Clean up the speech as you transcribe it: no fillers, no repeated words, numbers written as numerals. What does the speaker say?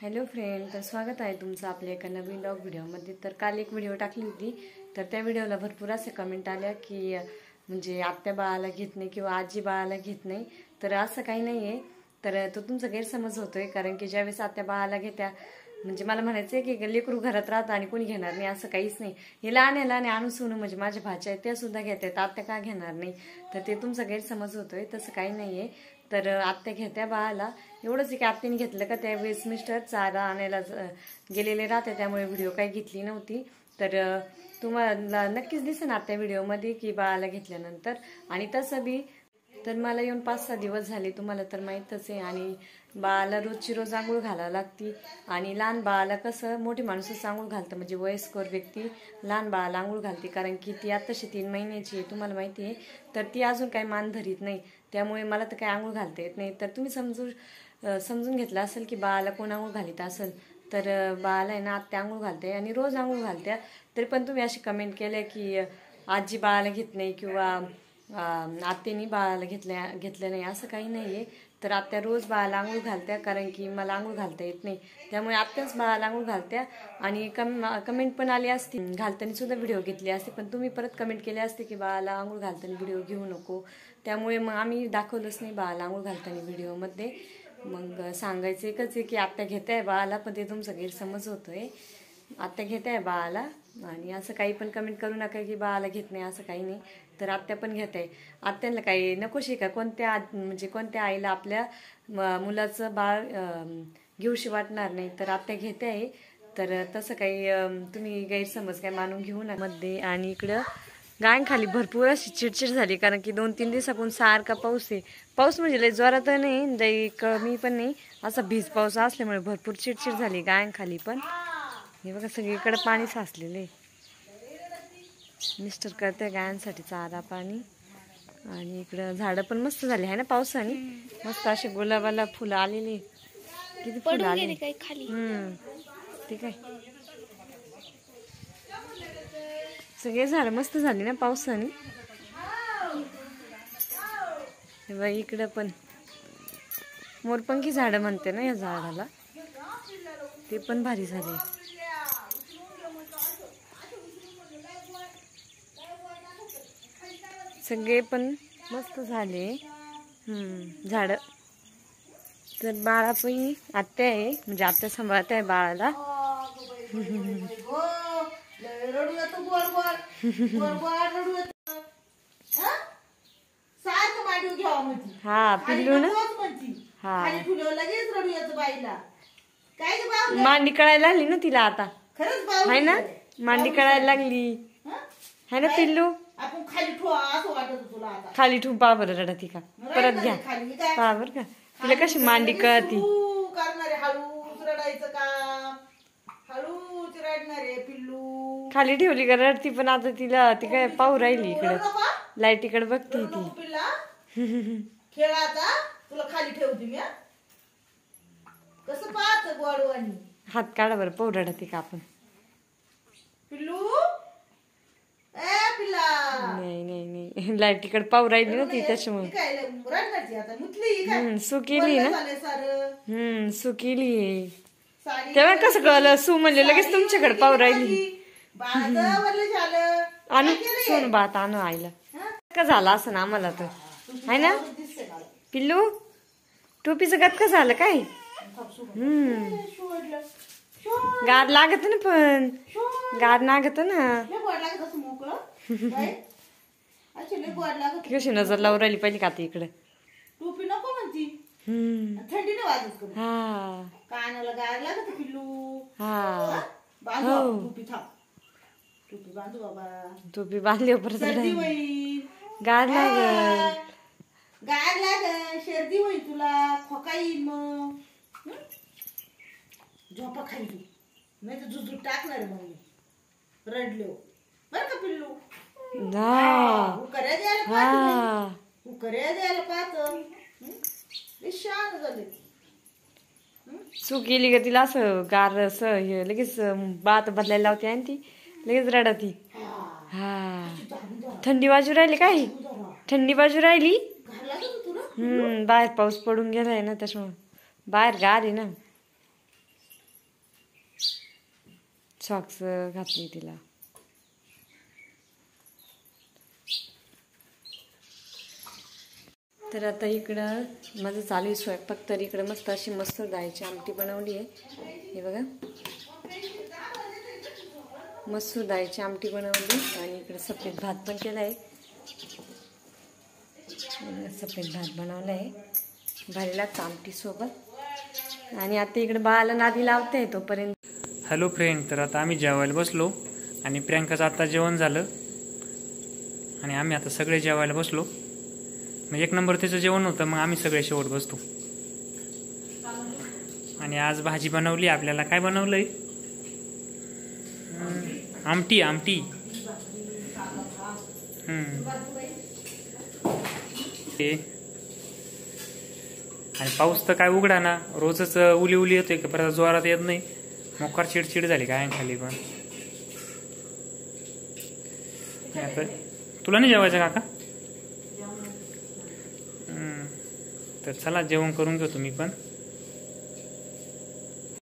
Hello friend, तर स्वागत आहे तुमचं आपल्या एका नवीन ब्लॉग व्हिडिओमध्ये। तर काल एक व्हिडिओ टाकली होती, तर त्या व्हिडिओला भरपूर असे कमेंट आल्या की म्हणजे आत्या बाळाला घेत नाही किंवा आजी बाळाला घेत नाही। तर असं काही नाही आहे, तर तो तुमचा गैरसमज होतोय। कारण की ज्यावेळेस आत्या बाळाला घेत्या म्हणजे मला म्हणायचं आहे की लेकरू घरात राहतं आणि कोणी घेणार नाही, असं काहीच नाही। हे लहान अनुसून म्हणजे माझ्या भाच्या आहेत त्या सुद्धा घेतात, आत्या का घेणार नाही? तर ते तुमचा गैरसमज होतोय, तसं काही नाही आहे। तर आत्या घेत्या बाळाला, एवढंच आहे की आत्याने घेतलं का त्यावेळेस मिस्टर चारा आणायला गेलेले राहते, त्यामुळे व्हिडिओ काही घेतली नव्हती। तर तुम्हाला नक्कीच दिसेल आत्या व्हिडिओमध्ये की बाळाला घेतल्यानंतर। आणि तसं बी तर मला येऊन 5-6 दिवस झाले, तुम्हाला तर माहीतच आहे। आणि बाळाला रोजची रोज आंघोळ घालावं लागती। आणि लहान बाळाला कसं मोठी माणूसच आंघोळ घालतं, म्हणजे वयस्कर व्यक्ती लहान बाळाला आंघोळ घालते, कारण की ती आताशी 3 महिन्याची आहे, तुम्हाला माहिती आहे। तर ती अजून काही मान धरीत नाही, त्यामुळे मला तर काही आंघोळ घालता येत नाही। तर तुम्ही समजून घेतलं असेल की बाळाला कोण आंघोळ घालीत असेल, तर बाळाला आहे ना आत्या आंघोळ घालते आणि रोज आंघोळ घालत्या। तरी पण तुम्ही अशी कमेंट केल्या की आजी बाळाला घेत नाही किंवा आत्यानी बाळाला घेतलं नाही, असं काही नाही आहे। तर आत्या रोज बाळाला आंघोळ घालत्या, कारण की मला आंघोळ घालता येत नाही, त्यामुळे आत्याच बाळाला आंघोळ घालत्या। आणि कमेंट पण आली असती, घालताना सुद्धा व्हिडिओ घेतली असते, पण तुम्ही परत कमेंट केले असते की बाळाला आंघोळ घालताना व्हिडिओ घेऊ नको, त्यामुळे मग आम्ही दाखवलंच नाही बाळाला आंघोळ घालताना व्हिडिओमध्ये। मग सांगायचं एकच आहे की आत्या घेत आहे बाळाला, पण ते तुमचा गैरसमज होतोय। आत्या घेत आहे बाळाला, आणि असं काही पण कमेंट करू नका की बाळाला घेत नाही, असं काही नाही। तर आत्या पण घेत आहे। आत्याला काही नकोशी का, कोणत्या आईला आपल्या मुलाचं बाळ घेऊशी वाटणार नाही, तर आत्या घेते आहे। तर तसं काही तुम्ही गैरसमज काय मानून घेऊ नका मध्ये। आणि इकडं गायांखाली भरपूर अशी चिडचिड झाली, कारण की 2-3 दिवसापासून सारखा पाऊस आहे। पाऊस म्हणजे लय जोरात नाही, लय कमी पण नाही, असा भीज पाऊस असल्यामुळे भरपूर चिडचिड झाली गायांखाली पण। हे बघा सगळीकडे पाणी साचलेलं आहे। मिस्टर करते गायांसाठी चारा पाणी। आणि इकडं झाडं पण मस्त झाली आहे ना पावसाने, मस्त असे गुलाबाला फुलं आलेली, किती फुलं आले खाली। ठीक आहे, सगळे झाड मस्त झाली ना पावसाने। इकडं पण मोरपंखी झाड म्हणते ना या झाडाला, ते पण भारी झाले। सगळे पण मस्त झाले झाड। तर बाळा पण आत्या आहे, म्हणजे आत्या सांभाळते आहे बाळाला। हा पिल्लू ना, हा मांडी कळायला लागली ना तिला आता, आहे ना मांडी कळायला लागली, है ना पिल्लू? खाली ठेवून पहा बरं, रडती का परत घ्या, पहा बरं का तिला कशी मांडी कळती। खाली ठेवली का रडती, पण आता तिला ती काय पाहू राहिली इकडे, लाईटीकडे बघती ती। तुला खाली ठेवते मी, कसं पाहत गोडवानी, हात काढा बरं, पाहू रडती का आपण। पिल्लू ए पिल्ला, नाही लाईटीकडे पाहू राहिली ना ती, त्याच्यामुळे सुकीली ना, सुकीली। तेव्हा कसं कळलं सू म्हणजे लगेच तुमच्याकडे पाहू राहिली। आणू सोनू बात आणू आईला, का झाला असं ना आम्हाला तर, आहे ना पिल्लू? टोपीचं गटका झालं काय? गार लागत ना, पण गार लागत ना, कशी नजर लावून राहिली पहिली का आता इकडे। टोपी नको म्हणती, थंडी नाही वाजत का? हा कानाला गार लागत पिल्लू, हा बांधू टोपी, थांब टोपी बांधू बाबा, टोपी बांधली परत गार लागल, गार लागल, सर्दी होईल तुला, खोका येईल, मग झोपा खाली तू, नाही तर झुजूट टाकणार आहे मग रडलो बरं का पिल्लू। उकऱ्या द्यायला पाहत, शांत झाले। सू केली का तिला असं गार असं लगेच बात बदलायला लावते आणि ती लगेच रडती। हा थंडी बाजू राहिली काय, थंडी बाजू राहिली, बाहेर पाऊस पडून गेलाय ना, त्याच्यामुळे बाहेर गार आहे ना। सॉक्स घातली तिला. तर आता इकडं माझं चालू आहे स्वयंपाक. तर इकडं मस्त अशी मसूर डाळीची आमटी बनवली आहे. हे बघा, मसूर डाळीची आमटी बनवली. आणि इकडे सफेद भात पण केला आहे. सफेद भात बनवला आहे भारी लागतं आमटी सोबत. आणि आता इकडे बाळाला नादी लावते तोपर्यंत. हॅलो फ्रेंड, तर आता आम्ही जेवायला बसलो आणि प्रियांकाचं आता जेवण झालं आणि आम्ही आता सगळे जेवायला बसलो. मग एक नंबर त्याचं जेवण होतं, मग आम्ही सगळे शेवट बसतो. आणि आज भाजी बनवली आपल्याला. काय बनवलंय? आमटी. आणि पाऊस तर काय उघडा ना, रोजच उली उली येतोय, परत जोरात येत नाही. मोकार चिडचिड झाली काय खाली. पण आता तुला नाही जेवायचं काका? तर चला जेवण करून घेतो मी पण.